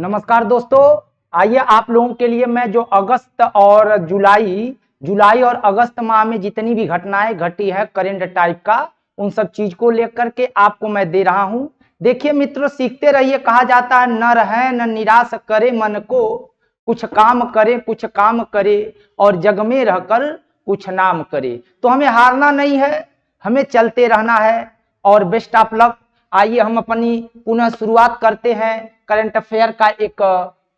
नमस्कार दोस्तों, आइए आप लोगों के लिए मैं जो अगस्त और जुलाई और अगस्त माह में जितनी भी घटनाएं घटी है करंट टाइप का, उन सब चीज को लेकर के आपको मैं दे रहा हूं। देखिए मित्रों, सीखते रहिए। कहा जाता है न रहे न निराश करे मन को, कुछ काम करे और जग में रहकर कुछ नाम करे। तो हमें हारना नहीं है, हमें चलते रहना है। और बेस्ट ऑफ लक। आइए हम अपनी पुनः शुरुआत करते हैं करंट अफेयर का एक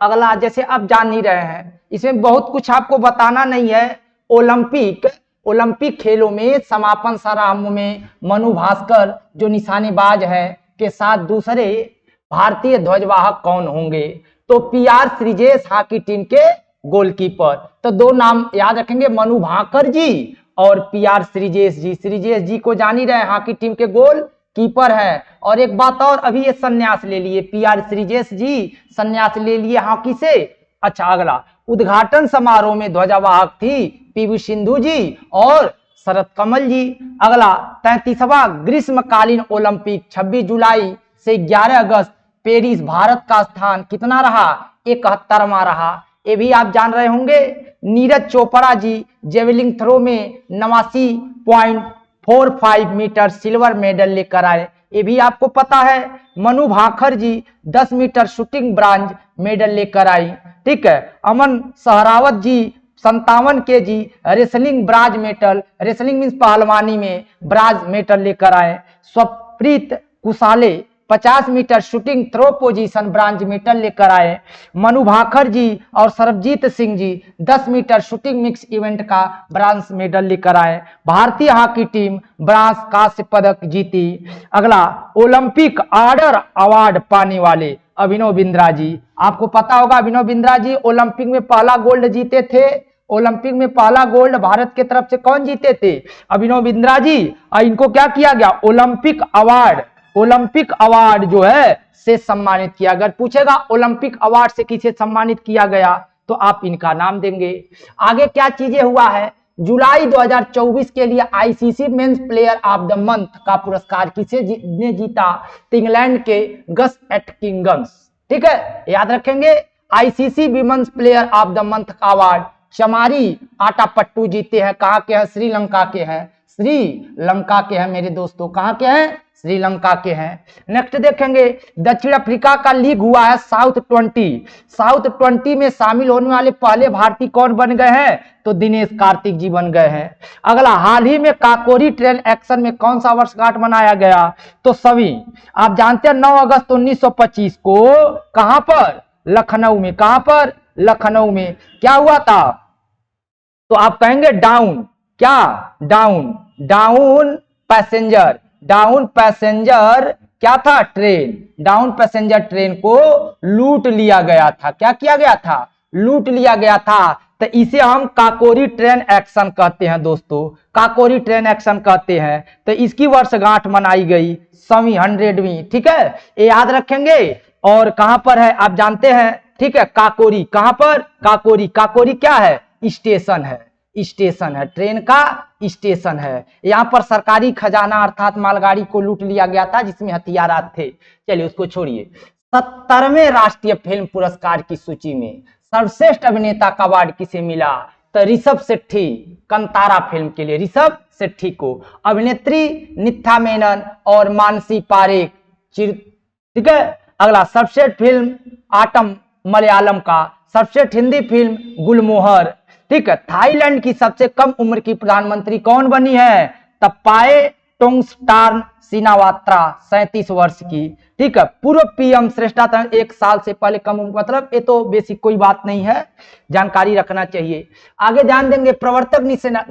अगला। जैसे आप जान ही रहे हैं, इसमें बहुत कुछ आपको बताना नहीं है। ओलंपिक खेलों में समापन समारोह में मनु भास्कर जो निशानेबाज है के साथ दूसरे भारतीय ध्वजवाहक कौन होंगे? तो पीआर श्रीजेश हॉकी टीम के गोलकीपर। तो दो नाम याद रखेंगे, मनु भाकर जी और पीआर श्रीजेश जी। श्रीजेश जी को जान ही रहे, हॉकी टीम के गोल कीपर है। और एक बात और, अभी ये संन्यास ले लिए पीआर श्रीजेश जी, संन्यास ले लिए हॉकी से। अच्छा, अगला उद्घाटन समारोह में ध्वजवाहक थी पीवी सिंधु जी और शरद कमल जी। अगला 33वां ग्रीष्मकालीन ओलंपिक 26 जुलाई से 11 अगस्त पेरिस, भारत का स्थान कितना रहा? 71वां रहा। ये भी आप जान रहे होंगे। नीरज चोपड़ा जी जेवलिन थ्रो में 89.45 मीटर सिल्वर मेडल लेकर आए, ये भी आपको पता है। Manu Bhaker ji 10 metre shooting bronze medal लेकर आई। ठीक है। Aman Sehrawat ji 57 KG wrestling bronze medal, wrestling means पहलवानी में ब्रांज मेडल लेकर आए। Swapnil Kusale 50 metre shooting three position bronze medal लेकर आए। मनु भाकर जी और Sarabjit Singh ji 10 metre shooting mix event का ब्रांज मेडल लेकर आए। भारतीय हॉकी टीम ब्रांज कांस्य पदक जीती। अगला ओलंपिक ऑर्डर अवार्ड पाने वाले अभिनव बिंद्रा जी। आपको पता होगा, अभिनव बिंद्रा जी ओलंपिक में पहला गोल्ड जीते थे। ओलंपिक में पहला गोल्ड भारत की तरफ से कौन जीते थे? अभिनव बिंद्रा जी। इनको क्या किया गया? ओलंपिक अवार्ड जो है से सम्मानित किया। अगर पूछेगा ओलंपिक अवार्ड से किसे सम्मानित किया गया, तो आप इनका नाम देंगे। आगे क्या चीजें हुआ है? जुलाई 2024 के लिए ICC men's player of the month का पुरस्कार किसे ने जीता? तो इंग्लैंड के गस एटकिंगस। ठीक है, याद रखेंगे। ICC women's player of the month का अवार्ड चमारी आटापट्टू जीते हैं। कहाँ के हैं? श्रीलंका के हैं। श्रीलंका के हैं मेरे दोस्तों। कहाँ के हैं? श्रीलंका के हैं। नेक्स्ट देखेंगे, दक्षिण अफ्रीका का लीग हुआ है साउथ 20 में शामिल होने वाले पहले भारतीय कौन बन गए हैं? तो दिनेश कार्तिक जी बन गए हैं। अगला, हाल ही में काकोरी ट्रेन एक्शन में कौन सा वर्षगांठ मनाया गया? तो सभी आप जानते हैं 9 अगस्त 1925 को कहां पर? लखनऊ में। कहां पर? लखनऊ में। क्या हुआ था? तो आप कहेंगे डाउन। क्या? डाउन पैसेंजर क्या था? ट्रेन। डाउन पैसेंजर ट्रेन को लूट लिया गया था। क्या किया गया था? लूट लिया गया था। तो इसे हम काकोरी ट्रेन एक्शन कहते हैं दोस्तों। काकोरी ट्रेन एक्शन कहते हैं। तो इसकी वर्षगांठ मनाई गई 100वीं। ठीक है, ये याद रखेंगे। और कहां पर है आप जानते हैं। ठीक है, काकोरी। कहां पर? काकोरी क्या है? स्टेशन है, ट्रेन का स्टेशन है। यहां पर सरकारी खजाना अर्थात मालगाड़ी को लूट लिया गया था जिसमें हथियार थे। चलिए उसको छोड़िए। 70वें राष्ट्रीय फिल्म पुरस्कार की सूची में सर्वश्रेष्ठ अभिनेता का अवार्ड किसे मिला? तो ऋषभ शेट्टी, कंतारा फिल्म के लिए ऋषभ शेट्टी को। अभिनेत्री नित्था मेनन और मानसी पारेख। ठीक है। अगला, सर्वश्रेष्ठ फिल्म आटम मलयालम का। सर्वश्रेष्ठ हिंदी फिल्म गुलमोहर। ठीक है। थाईलैंड की सबसे कम उम्र की प्रधानमंत्री कौन बनी है? तपाए टोंगस्टार्न सिनावात्रा 37 वर्ष की। ठीक है। पूर्व पीएम श्रेष्ठतम 1 साल से पहले कम उम्र, मतलब ये तो बेसिक कोई बात नहीं है, जानकारी रखना चाहिए। आगे जान देंगे प्रवर्तक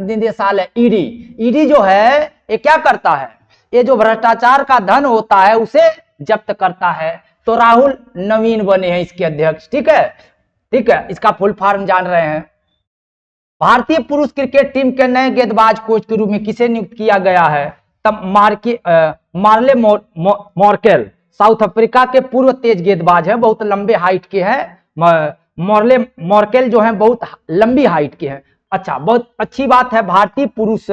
निदेशालय ईडी जो है ये क्या करता है? ये जो भ्रष्टाचार का धन होता है उसे जब्त करता है। तो राहुल नवीन बने हैं इसके अध्यक्ष। ठीक है, इसका फुल फॉर्म जान रहे हैं। भारतीय पुरुष क्रिकेट टीम के नए गेंदबाज कोच के रूप में किसे नियुक्त किया गया है? तब मार्ले मॉर्केल, साउथ अफ्रीका के पूर्व तेज गेंदबाज है, बहुत लंबे हाइट के हैं। मार्ले मॉर्केल जो है बहुत लंबी हाइट के हैं। अच्छा, बहुत अच्छी बात है। भारतीय पुरुष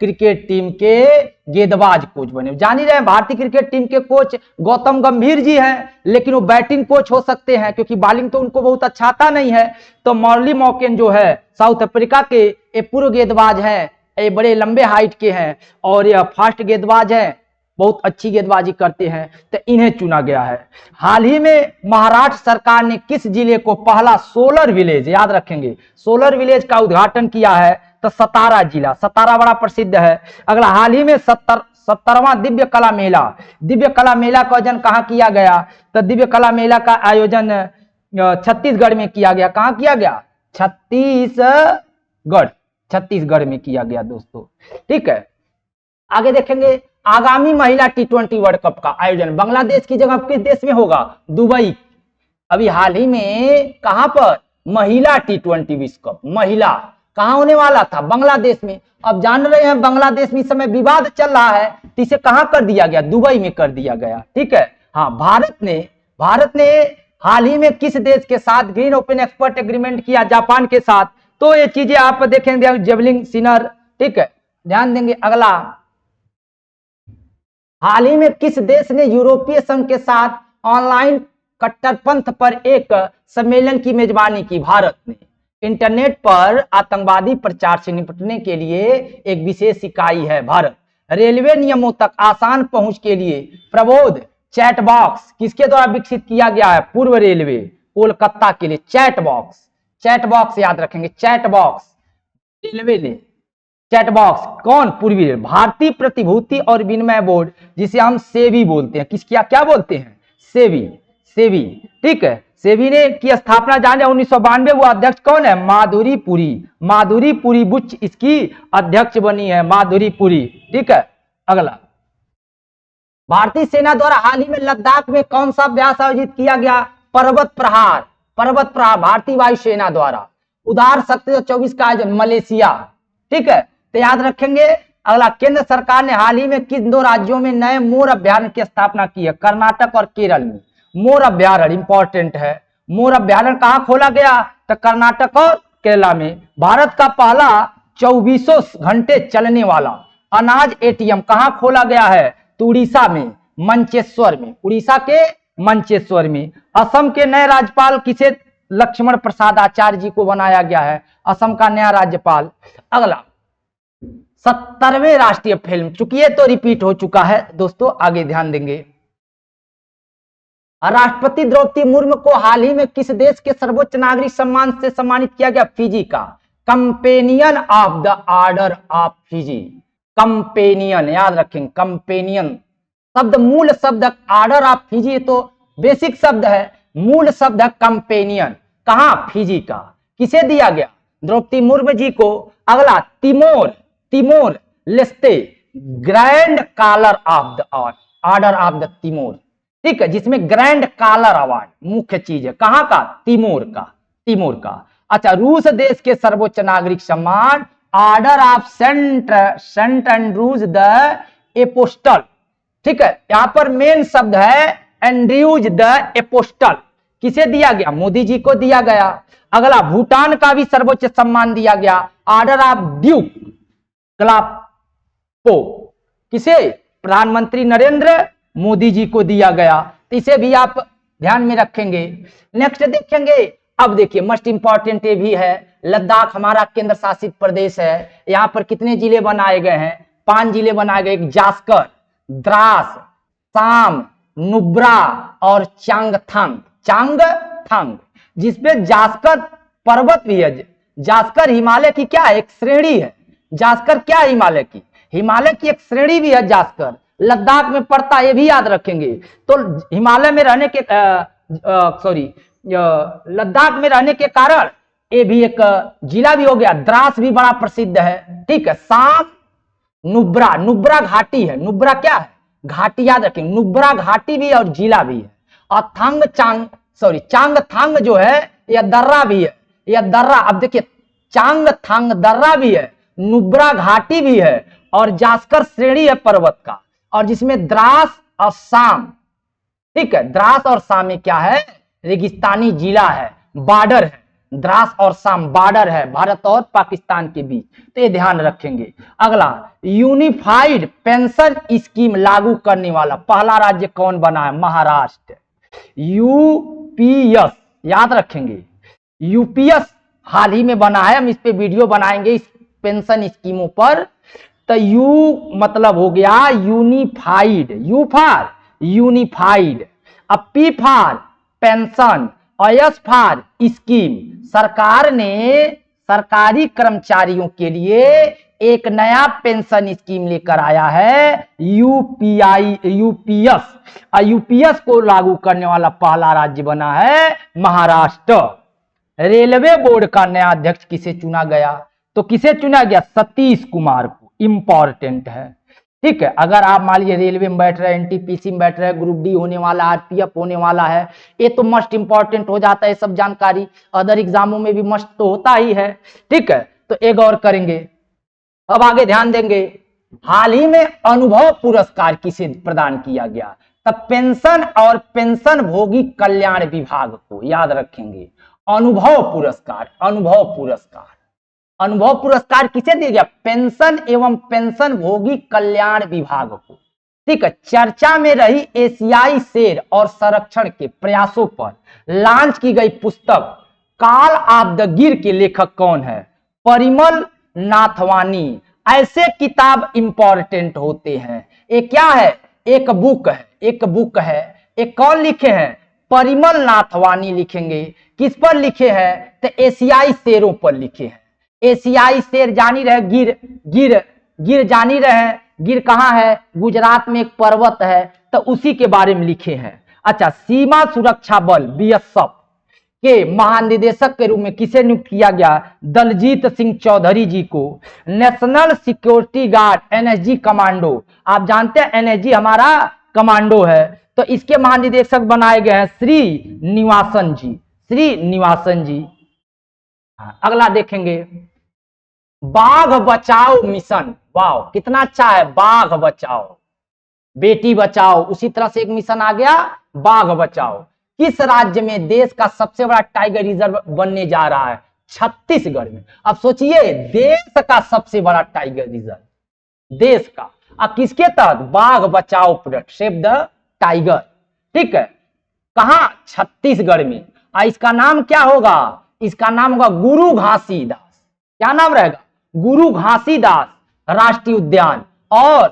क्रिकेट टीम के गेंदबाज कोच बने। जान ही रहे हैं भारतीय क्रिकेट टीम के कोच गौतम गंभीर जी हैं, लेकिन वो बैटिंग कोच हो सकते हैं क्योंकि बॉलिंग तो उनको बहुत अच्छा आता नहीं है। तो मॉर्ली मॉर्केन जो है साउथ अफ्रीका के ये पूर्व गेंदबाज हैं, ये बड़े लंबे हाइट के हैं और यह फास्ट गेंदबाज हैं, बहुत अच्छी गेंदबाजी करते हैं, तो इन्हें चुना गया है। हाल ही में महाराष्ट्र सरकार ने किस जिले को पहला सोलर विलेज, याद रखेंगे, सोलर विलेज का उद्घाटन किया है? तो सतारा जिला, सतारा बड़ा प्रसिद्ध है। अगला, हाल ही में 70वां दिव्य कला मेला का आयोजन कहाँ किया गया? तो दिव्य कला मेला का आयोजन छत्तीसगढ़ में किया गया। कहाँ किया गया? छत्तीसगढ़ में किया गया दोस्तों। ठीक है, आगे देखेंगे आगामी महिला T20 वर्ल्ड कप का आयोजन बांग्लादेश की जगह किस देश में होगा? दुबई। अभी हाल ही में कहां पर? महिला T20 विश्व कप, महिला कहां होने वाला था? बांग्लादेश में। अब जान रहे हैं बांग्लादेश में इस समय विवाद चल रहा है, तो इसे कहां कर दिया गया? दुबई में कर दिया गया। ठीक है, हाँ, भारत ने हाल ही में किस देश के साथ ग्रीन ओपन एक्सपोर्ट एग्रीमेंट किया? जापान के साथ। तो ये चीजें आप देखेंगे, जेवलिन सिनर। ठीक है, ध्यान देंगे। अगला, हाल ही में किस देश ने यूरोपीय संघ के साथ ऑनलाइन कट्टरपंथ पर एक सम्मेलन की मेजबानी की? भारत ने। इंटरनेट पर आतंकवादी प्रचार से निपटने के लिए एक विशेष इकाई है भारत। रेलवे नियमों तक आसान पहुंच के लिए प्रबोध चैट बॉक्स किसके द्वारा विकसित किया गया है? पूर्व रेलवे कोलकाता के लिए चैट बॉक्स याद रखेंगे, चैट बॉक्स रेलवे ने। चैट बॉक्स कौन? पूर्वी रेल। भारतीय प्रतिभूति और विनिमय बोर्ड, जिसे हम सेबी बोलते हैं, क्या बोलते हैं? सेबी। ठीक है, सेबी ने की स्थापना जाने 1992। वो अध्यक्ष कौन है? माधुरी पुरी बुच इसकी अध्यक्ष बनी है, माधुरी पुरी। ठीक है, अगला, भारतीय सेना द्वारा हाल ही में लद्दाख में कौन सा अभ्यास आयोजित किया गया? पर्वत प्रहार भारतीय वायुसेना द्वारा। उदार शक्ति 24 का आयोजन मलेशिया। ठीक है, तो याद रखेंगे। अगला, केंद्र सरकार ने हाल ही में किन 2 राज्यों में नए मोर अभ्यारण्य की स्थापना की है? कर्नाटक और केरल में। मोर अभ्यारण्य इंपॉर्टेंट है। मोर अभ्यारण्य कहां खोला गया? तो कर्नाटक और केरला में। भारत का पहला 24 घंटे चलने वाला अनाज एटीएम कहां खोला गया है? तो उड़ीसा में, मंचेश्वर में, उड़ीसा के मंचेश्वर में। असम के नए राज्यपाल किसे लक्ष्मण प्रसाद आचार्य जी को बनाया गया है? असम का नया राज्यपाल। अगला, 70वें राष्ट्रीय फिल्म, चूंकि ये तो रिपीट हो चुका है दोस्तों, आगे ध्यान देंगे। राष्ट्रपति द्रौपदी मुर्मू को हाल ही में किस देश के सर्वोच्च नागरिक सम्मान से सम्मानित किया गया? फिजी का। Companion of the order of Fiji. Companion याद रखेंगे, कंपेनियन शब्द, मूल शब्द ऑर्डर ऑफ फिजी तो बेसिक शब्द है, मूल शब्द है कंपेनियन। कहां? फिजी का। किसे दिया गया? द्रौपदी मुर्मू जी को। अगला, Timor Leste grand collar of the order of the Timor. ठीक है, जिसमें ग्रैंड कॉलर अवार्ड मुख्य चीज है। कहां का? तिमोर का। अच्छा, रूस देश के सर्वोच्च नागरिक सम्मान order of saint Andrews the apostle. ठीक है, यहां पर मेन शब्द है एंड्रयूज द एपोस्टल। किसे दिया गया? मोदी जी को दिया गया। अगला, भूटान का भी सर्वोच्च सम्मान दिया गया, ऑर्डर ऑफ ड्यूक क्लापो। किसे? प्रधानमंत्री नरेंद्र मोदी जी को दिया गया। तो इसे भी आप ध्यान में रखेंगे। नेक्स्ट देखेंगे, अब देखिए मस्ट इंपॉर्टेंट ये भी है, लद्दाख हमारा केंद्र शासित प्रदेश है। यहाँ पर कितने जिले बनाए गए हैं? 5 जिले बनाए गए, जास्कर, द्रास, साम, नुब्रा और चांगथांग, जिसपे जास्कर पर्वत भी है। जास्कर हिमालय की क्या है? एक श्रेणी है। जास्कर क्या है? हिमालय की एक श्रेणी भी है जास्कर। लद्दाख में पड़ता है, ये भी याद रखेंगे। तो हिमालय में रहने के लद्दाख में रहने के कारण ये भी एक जिला भी हो गया। द्रास भी बड़ा प्रसिद्ध है। ठीक है, साम, नुब्रा घाटी है। नुब्रा क्या है? घाटी, याद रखेंगे। नुब्रा घाटी भी है और जिला भी है। और चांगथांग जो है यह दर्रा भी है। यह दर्रा, अब देखिए, चांगथांग दर्रा भी है, नुब्रा घाटी भी है और जास्कर श्रेणी है पर्वत का, और जिसमें द्रास और साम। ठीक है, द्रास और साम में क्या है? रेगिस्तानी जिला है, बॉर्डर है। द्रास और शाम बॉर्डर है भारत और पाकिस्तान के बीच, तो ये ध्यान रखेंगे। अगला, यूनिफाइड पेंशन स्कीम लागू करने वाला पहला राज्य कौन बना है? महाराष्ट्र। यूपीएस याद रखेंगे, यूपीएस हाल ही में बना है, हम इस पे वीडियो बनाएंगे इस पेंशन स्कीमों पर। तो यू मतलब हो गया यूनिफाइड, यू फॉर यूनिफाइड, अब पी फॉर पेंशन और एस फॉर स्कीम। सरकार ने सरकारी कर्मचारियों के लिए एक नया पेंशन स्कीम लेकर आया है, यूपीएस। और यूपीएस को लागू करने वाला पहला राज्य बना है महाराष्ट्र। रेलवे बोर्ड का नया अध्यक्ष किसे चुना गया? तो किसे चुना गया? सतीश कुमार को। इंपॉर्टेंट है, ठीक है। अगर आप मान लीजिए रेलवे में बैठ रहे हैं, एनटीपीसी में बैठ रहे हैं, ग्रुप डी होने वाला, आरपीएफ होने वाला है, ये तो मस्ट इंपॉर्टेंट हो जाता है सब जानकारी। अदर एग्जामों में भी मस्ट तो होता ही है, ठीक है। तो एक और करेंगे, अब आगे ध्यान देंगे। हाल ही में अनुभव पुरस्कार किसे प्रदान किया गया? तब पेंशन और पेंशन भोगी कल्याण विभाग को, याद रखेंगे। अनुभव पुरस्कार, अनुभव पुरस्कार, अनुभव पुरस्कार किसे दिया गया? पेंशन एवं पेंशन भोगी कल्याण विभाग को, ठीक है। चर्चा में रही एशियाई शेर और संरक्षण के प्रयासों पर लॉन्च की गई पुस्तक कॉल ऑफ द गिर के लेखक कौन है? परिमल नाथवानी। ऐसे किताब इंपॉर्टेंट होते हैं। ये क्या है? एक बुक है, एक बुक है। एक कौन लिखे हैं? परिमल नाथवानी लिखेंगे। किस पर लिखे हैं? तो एशियाई शेरों पर लिखे हैं। एशियाई शेर जानी रहे, गिर, गिर, गिर जानी रहे। गिर कहाँ है? गुजरात में एक पर्वत है, तो उसी के बारे में लिखे हैं। अच्छा, सीमा सुरक्षा बल बीएसएफ के महानिदेशक के रूप में किसे नियुक्त किया गया? दलजीत सिंह चौधरी जी को। National security guard NSG commando, आप जानते हैं एनएसजी हमारा कमांडो है, तो इसके महानिदेशक बनाए गए हैं श्री निवासन जी, श्री निवासन जी। अगला देखेंगे, बाघ बचाओ मिशन। वाह, कितना अच्छा है, बाघ बचाओ, बेटी बचाओ। उसी तरह से एक मिशन आ गया, बाघ बचाओ। किस राज्य में देश का सबसे बड़ा टाइगर रिजर्व बनने जा रहा है? छत्तीसगढ़ में। अब सोचिए, देश का सबसे बड़ा टाइगर रिजर्व, देश का, अब किसके तहत? बाघ बचाओ प्रोजेक्ट, सेव द टाइगर, ठीक है। कहां? छत्तीसगढ़ में। इसका नाम क्या होगा? इसका नाम होगा गुरु घासीदास। क्या नाम रहेगा? गुरु घासीदास राष्ट्रीय उद्यान और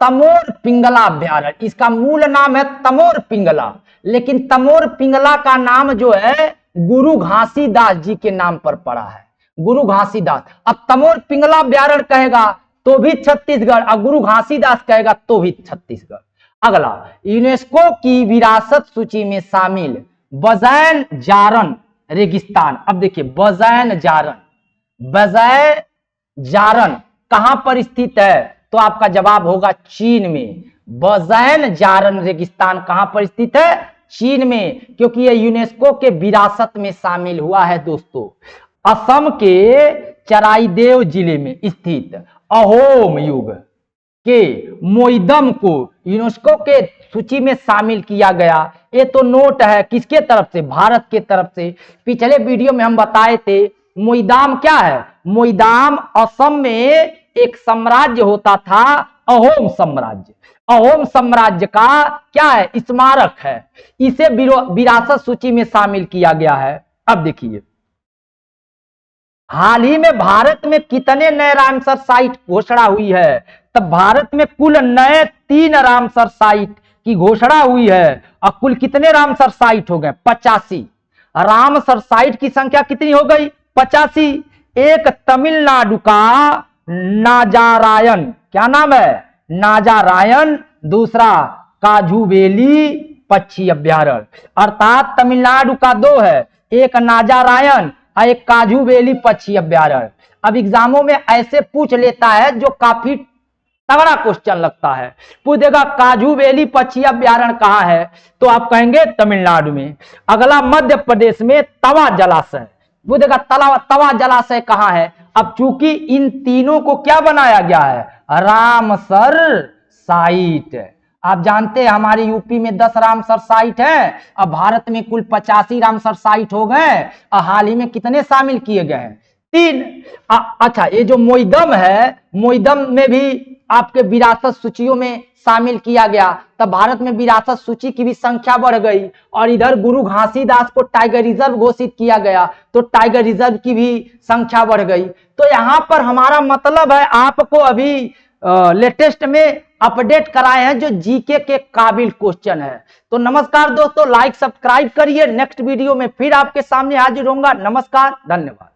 तमोर पिंगला अभ्यारण्य। इसका मूल नाम है तमोर पिंगला, लेकिन तमोर पिंगला का नाम जो है गुरु घासीदास जी के नाम पर पड़ा है, गुरु घासीदास। अब तमोर पिंगला अभ्यारण्य कहेगा तो भी छत्तीसगढ़, और गुरु घासीदास कहेगा तो भी छत्तीसगढ़। अगला, यूनेस्को की विरासत सूची में शामिल बजैन जारन रेगिस्तान। अब देखिए, बजैन जारन, बजैन जारन कहां पर स्थित है? तो आपका जवाब होगा चीन में। बजैन जारन रेगिस्तान कहां पर स्थित है? चीन में, क्योंकि यह यूनेस्को के विरासत में शामिल हुआ है दोस्तों। असम के चराईदेव जिले में स्थित अहोम युग के मोइदम को यूनेस्को के सूची में शामिल किया गया। ये तो नोट है, किसके तरफ से? भारत के तरफ से। पिछले वीडियो में हम बताए थे, मोइदाम क्या है? मोइदाम असम में एक साम्राज्य होता था, अहोम साम्राज्य। अहोम साम्राज्य का क्या है? स्मारक है। इसे विरासत सूची में शामिल किया गया है। अब देखिए, हाल ही में भारत में कितने नए रामसर साइट घोषणा हुई है? तब भारत में कुल नए 3 रामसर साइट की घोषणा हुई है। और कुल कितने रामसर साइट हो गए? 85। रामसर साइट की संख्या कितनी हो गई? 85। एक तमिलनाडु का नाजारायन, क्या नाम है? नाजारायन। दूसरा काजुवेली पक्षी अभ्यारण्य, अर्थात तमिलनाडु का 2 है, एक नाजारायन और एक काजुवेली पक्षी अभ्यारण्य। अब एग्जामों में ऐसे पूछ लेता है जो काफी तगड़ा क्वेश्चन लगता है, पूछ देगा काजुवेली पक्षी अभ्यारण्य कहाँ है? तो आप कहेंगे तमिलनाडु में। अगला, मध्य प्रदेश में तवा जलाशय, वो देगा तवा जलाशय कहाँ है? अब चूंकि इन तीनों को क्या बनाया गया है? रामसर साइट, आप जानते हैं हमारे यूपी में 10 रामसर साइट है, अब भारत में कुल 85 रामसर साइट हो गए, और हाल ही में कितने शामिल किए गए हैं? 3। अच्छा, ये जो मोइदम है, मोइदम में भी आपके विरासत सूचियों में शामिल किया गया, तब भारत में विरासत सूची की भी संख्या बढ़ गई, और इधर गुरु घासीदास को टाइगर रिजर्व घोषित किया गया, तो टाइगर रिजर्व की भी संख्या बढ़ गई। तो यहां पर हमारा मतलब है आपको अभी लेटेस्ट में अपडेट कराए हैं जो जीके के काबिल क्वेश्चन है। तो नमस्कार दोस्तों, लाइक सब्सक्राइब करिए, नेक्स्ट वीडियो में फिर आपके सामने हाजिर होऊंगा। नमस्कार, धन्यवाद।